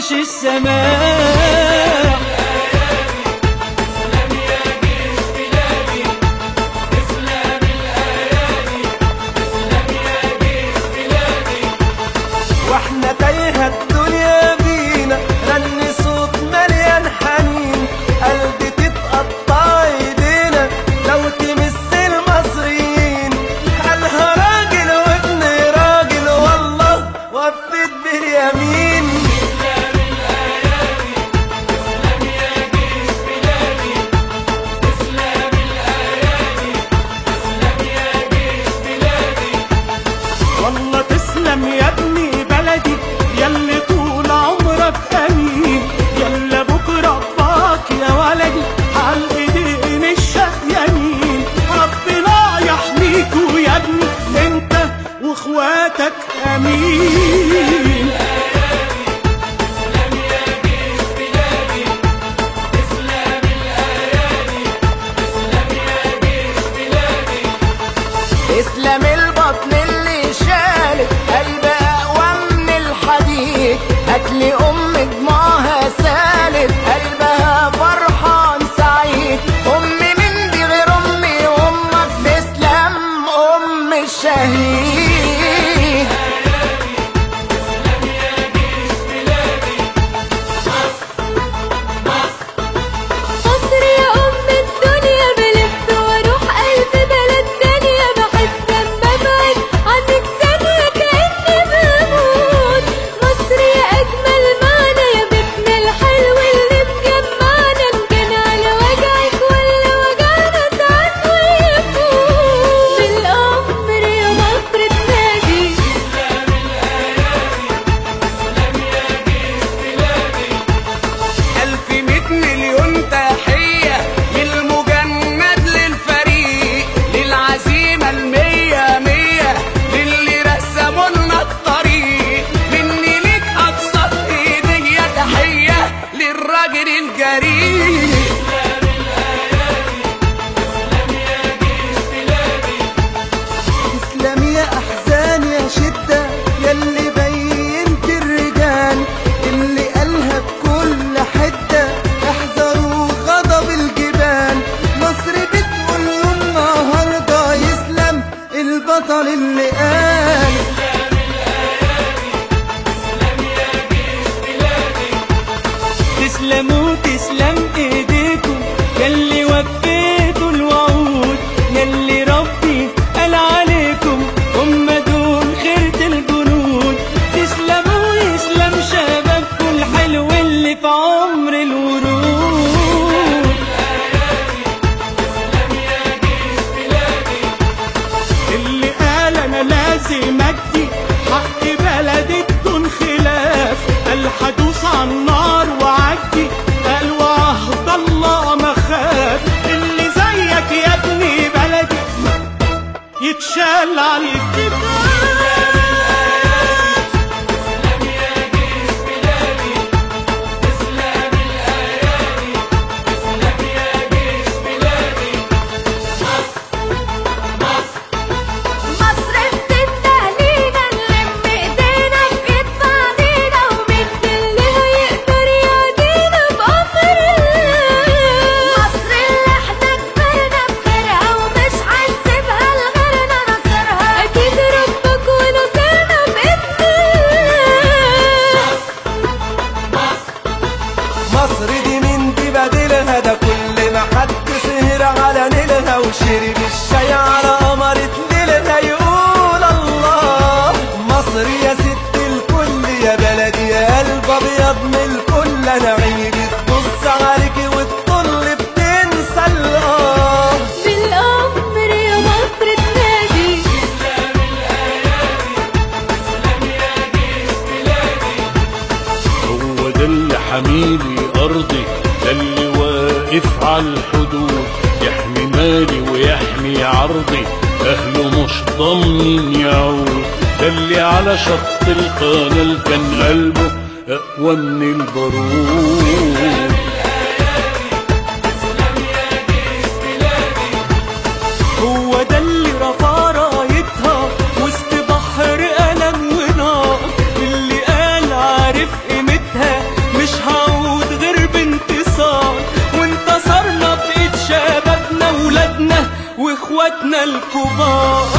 عرش السماء. واحنا تايهة الدنيا بينا رن صوت مليان حنين، قلبي تتقطع ايدينا لو تمس المصريين. قالها راجل وابن راجل والله وفت باليمين. والله تسلم يا ابني بلدي ياللي طول عمرك امين، يلا بكره باك يا ولدي عالايدين الشقيانين. ربنا يحميكوا يا ابني انت واخواتك امين. اسلام البطن اللي شالت قلب اقوى من الحديد، هاتلي ام دموعها سالت قلبها فرحان سعيد. امي من دي غير امي وامك تسلم ام الشهيد. مصر يا ام الدنيا بلف واروح قلب بلد تانية، بحس لما ابعد عنك ثانية كأني بموت. مصر يا اجمل معنى يا بيتنا الحلو اللي مجمعنا، ان كان على وجعك ولا وجعنا ساعات ويفوت. بالامر يا مصر تنادي ألف مية مليون تحية للمجند للفريق، للعزيمة المية مية للي رسموا لنا الطريق. مني ليك أبسط هدية تحية للراجل الجريء. تسلم يا أحزان يا شدة ياللي بينت الرجال، اللي قالها بكل حدة احذروا غضب الجبال. مصر بتقول له النهارده يسلم البطل اللي قال. تسلموا تسلم ايديكم ياللي وفيتوا الوعود، ياللي ربي قال عليكم هم دول خيرة الجنود. تسلموا يسلم شبابكم الحلو اللي في عمر الورود. اللي قال انا لازم ادي حق بلدي بدون خلاف، قال هدوس على النار وعدي، قال وعهد الله ما خاف. اللي زيك يا ابني بلدي يتشال على الكتاب. مصر بتستهلينا نلم ايدينا بكتف علينا، ومين اللي هيقدر يعدينا بأمر الله. مصر اللي احنا كبرنا بخيرها ومش هنسيبها لغيرنا نصرها، اكيد ربك ونصرنا بإذن الله. مصر دي من دي بديلها، ده كل ما حد سهر على نيلها وشرب الشاي على قمرة ليلها يقول الله. مصر يا ست الكل يا بلدي يا قلب ابيض من الكل، انا عيني بتبص عليكي والطل بتنسى الله. بالامر يا مصر تنادي هو ده اللي حميلي أرضي، ده اللي واقف على الحدود، يحمي مالي ويحمي عرضي، أهله مش ضامنين يعود. ده اللي على شط القناة كان قلبه أقوى من البارود. هو ده اللي رفع رايتها وسط بحر ألم ونار، اللي قال عارف قيمتها احنا الكبار.